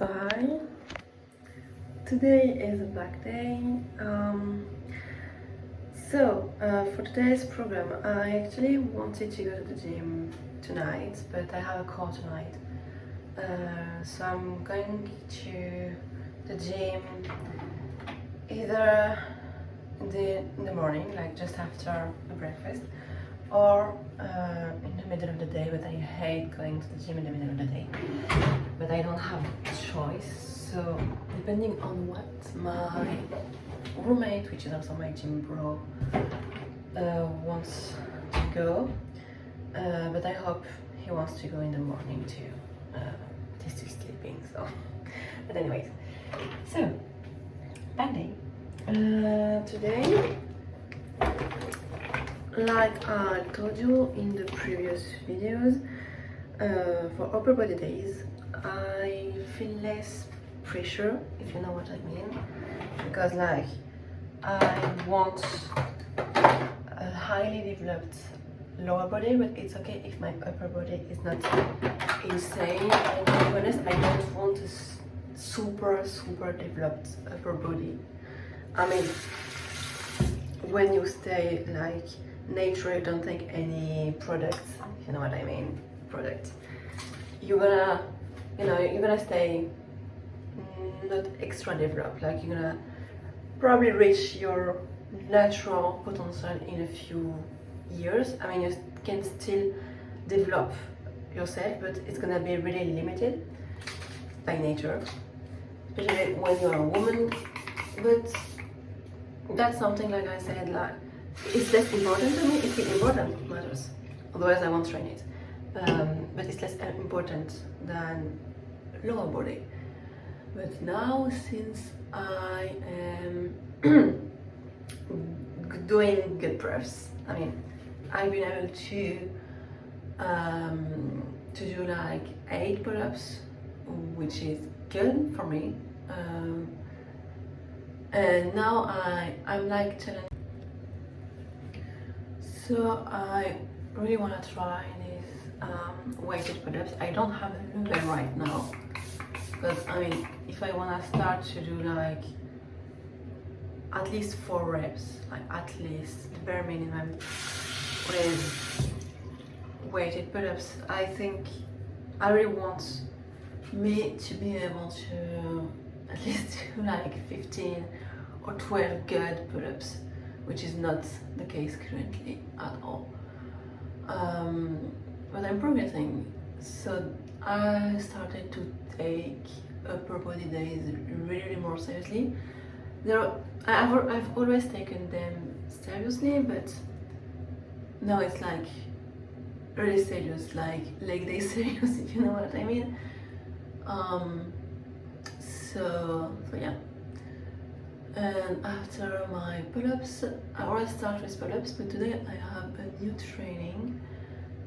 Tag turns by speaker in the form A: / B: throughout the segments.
A: So hi, today is a back day. For today's program, I actually wanted to go to the gym tonight, but I have a call tonight. So I'm going to the gym either in the morning, like just after a breakfast, or in the middle of the day, but I hate going to the gym in the middle of the day. But I don't have a choice, so depending on what my roommate, which is also my gym bro, wants to go, but I hope he wants to go in the morning too. But he's still sleeping, so. But anyways, so back day. Today, like I told you in the previous videos, for upper body days, I feel less pressure, if you know what I mean, because like I want a highly developed lower body, but it's okay if my upper body is not insane. And to be honest, I don't want a super developed upper body. I mean, when you stay like nature, you don't take any products, if you know what I mean, products, you're gonna stay not extra developed, like you're gonna probably reach your natural potential in a few years. I mean, you can still develop yourself, but it's gonna be really limited by nature, especially when you're a woman. But that's something, like I said, like it's less important to me. It's still important, it matters, otherwise I won't train it, but it's less important than lower body. But now, since I am doing good press, I mean, I've been able to do like 8 pull-ups, which is good for me, and now I'm like challenging. So I really want to try these weighted pull-ups. I don't have a lumber right now, but I mean, if I want to start to do like at least 4 reps, like at least the bare minimum with weighted pull-ups, I think I really want me to be able to at least do like 15 or 12 good pull-ups, which is not the case currently at all. But I'm progressing. So I started to take upper body days really more seriously. I've always taken them seriously, but now it's like really serious, like leg day serious, if you know what I mean. So yeah. And after my pull-ups, I always start with pull-ups, but today I have a new training.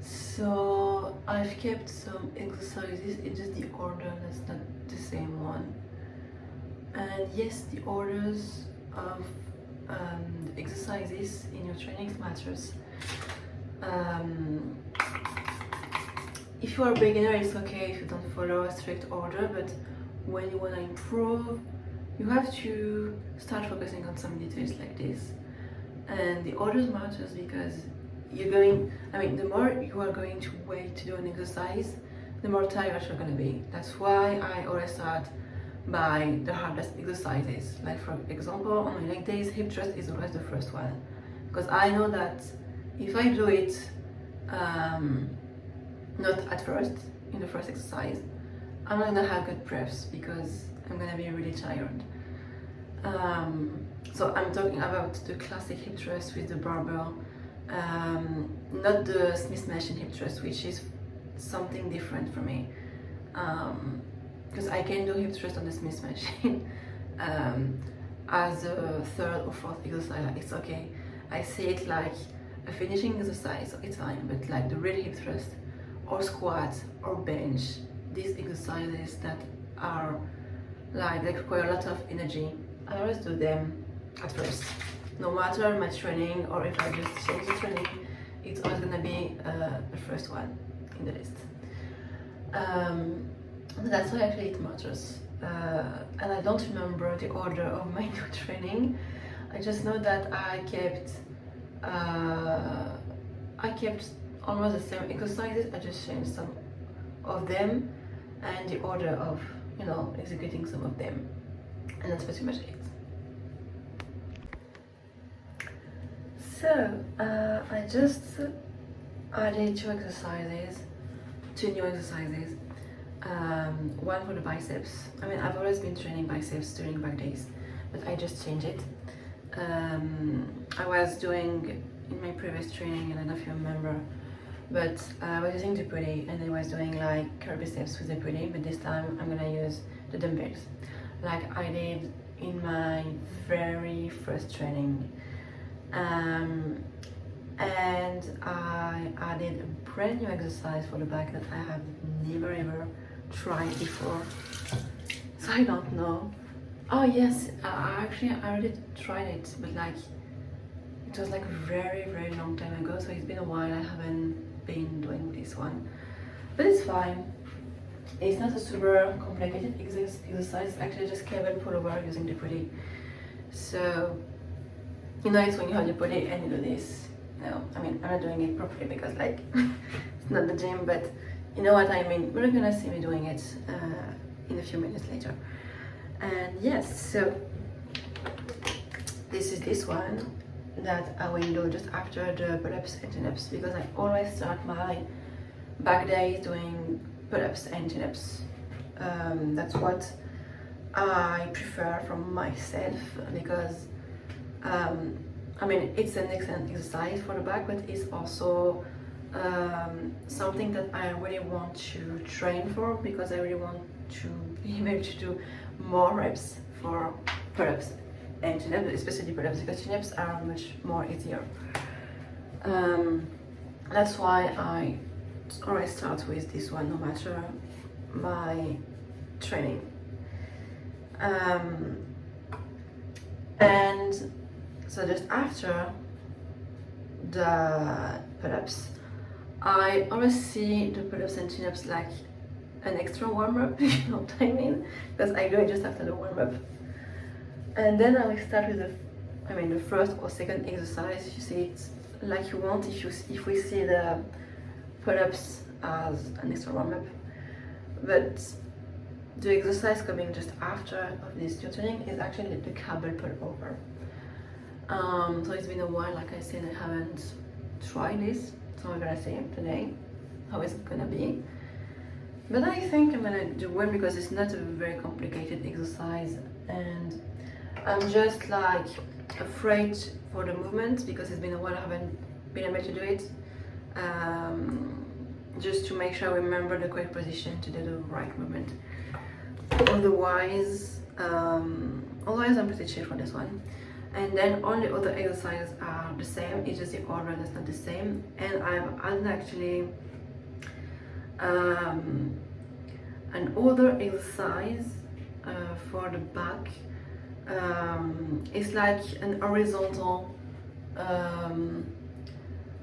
A: So I've kept some exercises, it's just the order that's not the same one. And yes, the orders of the exercises in your trainings matters. If you are a beginner, it's okay if you don't follow a strict order, but when you want to improve, you have to start focusing on some details like this. And the orders matters because the more you are going to wait to do an exercise, the more tired you're going to be. That's why I always start by the hardest exercises. Like for example, on my leg days, hip thrust is always the first one, because I know that if I do it not at first, in the first exercise, I'm not gonna have good preps because I'm gonna be really tired. So I'm talking about the classic hip thrust with the barbell, not the Smith machine hip thrust, which is something different for me, because I can do hip thrust on the Smith machine as a 3rd or 4th exercise. It's okay. I see it like a finishing exercise, so it's fine. But like the real hip thrust or squat or bench, these exercises that are like they require a lot of energy, I always do them at first. No matter my training or if I just change the training, it's always gonna be the first one in the list. That's why actually it matters. and I don't remember the order of my new training. I just know that I kept almost the same exercises. I just changed some of them and the order of, you know, executing some of them, and that's pretty much it. So I just added two new exercises. One for the biceps. I mean, I've always been training biceps during back days, but I just changed it. I was doing in my previous training, and I don't know if you remember, but I was using the pulley and I was doing like curl biceps with the pulley, but this time I'm gonna use the dumbbells like I did in my very first training. And I added a brand new exercise for the back that I have never ever tried before, so I don't know. Oh yes, I already tried it, but like it was like a very long time ago, so it's been a while. I haven't been doing this one, but it's fine. It's not a super complicated exercise. It's actually just cable pull over using the pulley. So you know, it's when you have the pulley and you do this. No, I mean, I'm not doing it properly because like it's not the gym, but you know what I mean. You're gonna see me doing it in a few minutes later. And yes, so this is this one that I will do just after the pull-ups and chin-ups, because I always start my back days doing pull-ups and chin-ups. That's what I prefer from myself, because I mean, it's an excellent exercise for the back, but it's also something that I really want to train for, because I really want to be able to do more reps for pull-ups and chin-ups, especially pull-ups, because chin-ups are much more easier. That's why I always start with this one, no matter my training. And so just after the pull-ups, I always see the pull-ups and chin-ups like an extra warm-up, if you know what I mean, because I do it just after the warm-up. And then I will start with the first or second exercise. You see it like you want, if we see the pull-ups as an extra warm-up. But the exercise coming just after of this new training is actually the cable pull over. So it's been a while, like I said, I haven't tried this, so I'm gonna see today how is it gonna be. But I think I'm gonna do it because it's not a very complicated exercise, and I'm just like afraid for the movement because it's been a while I haven't been able to do it. Just to make sure I remember the correct position to do the right movement. Otherwise I'm pretty chill for this one. And then all the other exercises are the same, it's just the order that's not the same. And I've added actually an other exercise for the back. It's like an horizontal,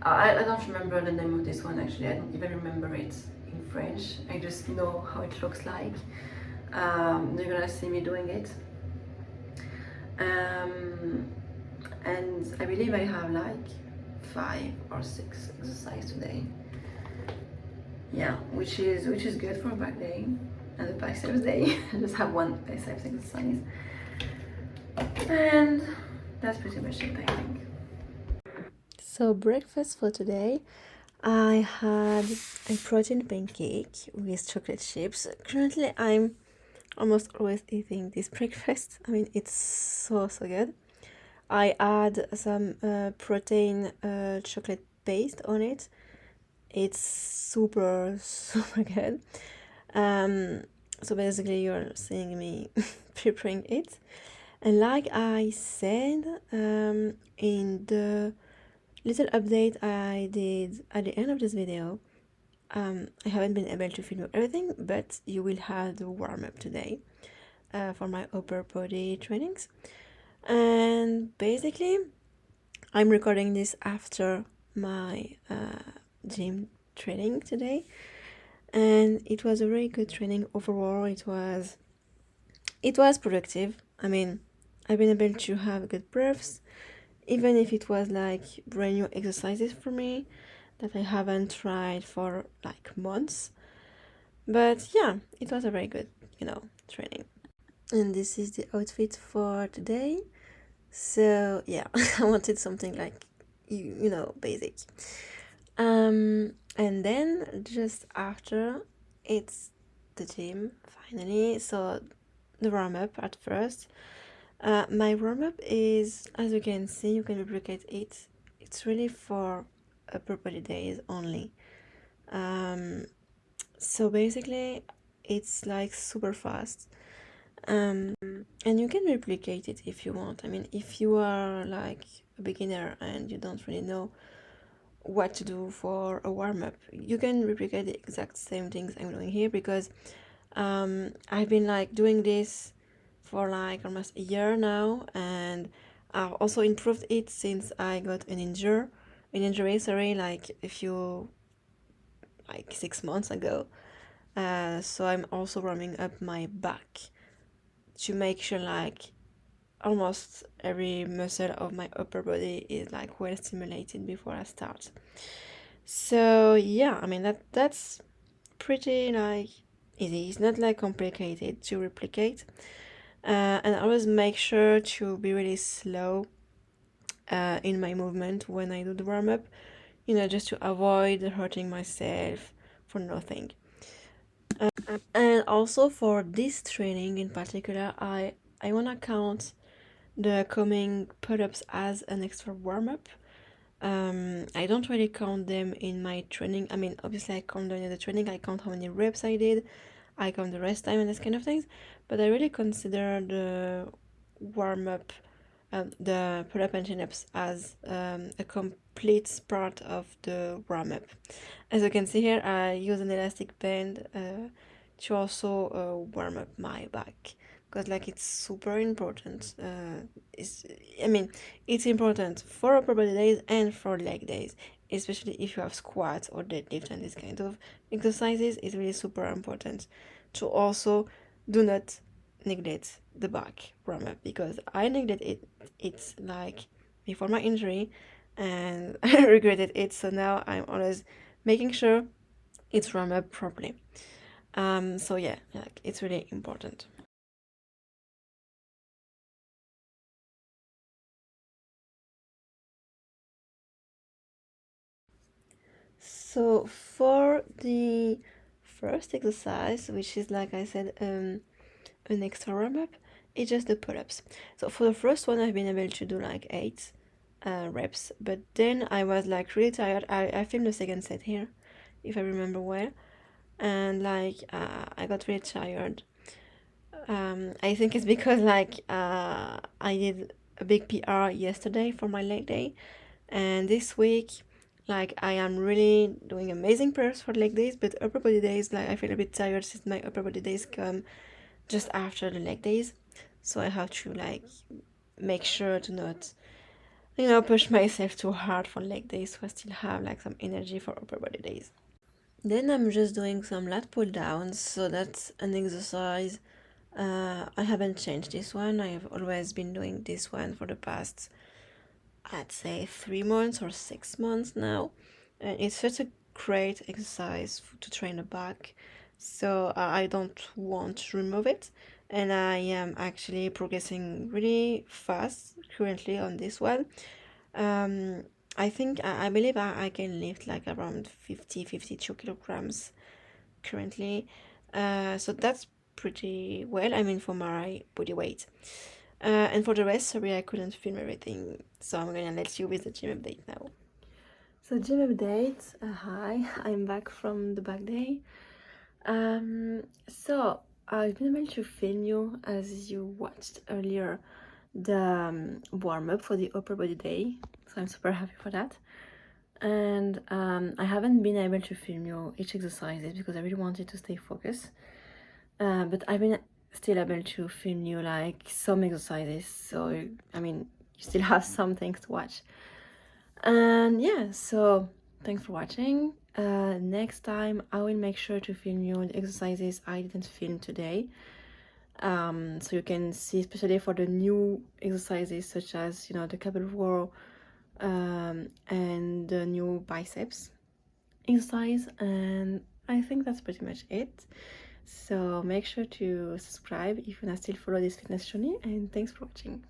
A: I don't remember the name of this one actually, I don't even remember it in French, I just know how it looks like. You're gonna see me doing it. And I believe I have like 5 or 6 exercises today. Yeah, which is good for a back day and a biceps day. I just have one biceps exercise. And that's pretty much it, I think. So breakfast for today, I had a protein pancake with chocolate chips. Currently I'm almost always eating this breakfast. I mean, it's so good. I add some protein chocolate paste on it. It's super good. So basically you're seeing me preparing it, and like I said in the little update I did at the end of this video, I haven't been able to film everything, but you will have the warm-up today for my upper body trainings. And basically I'm recording this after my gym training today, and it was a very good training overall. It was it was productive. I mean, I've been able to have good breaths, even if it was like brand new exercises for me that I haven't tried for like months. But yeah, it was a very good, training. And this is the outfit for today. So yeah, I wanted something like basic. And then just after, it's the gym finally. So the warm up at first. My warm up is, as you can see, you can replicate it. It's really for upper body days only. So basically, it's like super fast. And you can replicate it if you want. I mean, if you are like a beginner and you don't really know what to do for a warm-up, you can replicate the exact same things I'm doing here, because I've been like doing this for like almost a year now, and I've also improved it since I got an injury, sorry, like a few, like 6 months ago. So I'm also warming up my back to make sure like almost every muscle of my upper body is like well stimulated before I start. So yeah, I mean that's pretty like easy. It's not like complicated to replicate. And I always make sure to be really slow in my movement when I do the warm up, just to avoid hurting myself for nothing. And also for this training in particular, I wanna count the coming pull-ups as an extra warm-up. I don't really count them in my training. I mean, obviously I count them in the training, I count how many reps I did, I count the rest time and this kind of things, but I really consider the warm-up, the pull-up and chin-ups as a complete part of the warm-up. As you can see here, I use an elastic band to also warm up my back, because like it's super important. It's important for upper body days and for leg days, especially if you have squats or deadlift and this kind of exercises. It's really super important to also do not neglect the back warm up, because I neglected it. It's like before my injury, and I regretted it. So now I'm always making sure it's warm up properly. So yeah, like it's really important. So for the first exercise, which is like I said, an extra warm up, it's just the pull-ups. So for the first one, I've been able to do like 8 reps, but then I was like really tired. I filmed the second set here, if I remember well, and like I got really tired. I think it's because like I did a big PR yesterday for my leg day, and this week like I am really doing amazing pairs for leg days, but upper body days like I feel a bit tired since my upper body days come just after the leg days, so I have to like make sure to not push myself too hard for leg days, so I still have like some energy for upper body days. Then I'm just doing some lat pull downs, so that's an exercise. I haven't changed this one. I've always been doing this one for the past, I'd say, 3 months or 6 months now. And it's such a great exercise to train the back, so I don't want to remove it. And I am actually progressing really fast currently on this one. Um, I think, I believe I can lift like around 52 kilograms currently. So that's pretty well, I mean, for my body weight. And for the rest, sorry, I couldn't film everything, so I'm gonna let you with the gym update now. So gym update, hi, I'm back from the back day. So I've been able to film you, as you watched earlier, the warm-up for the upper body day, so I'm super happy for that. And I haven't been able to film you each exercises because I really wanted to stay focused, but I've been still able to film you like some exercises, so I mean you still have some things to watch. And yeah, so thanks for watching. Next time I will make sure to film you the exercises I didn't film today,
B: So you can see, especially for the new exercises such as, you know, the cable row and the new biceps exercise. And I think that's pretty much it. So make sure to subscribe if you want to still follow this fitness journey, and thanks for watching.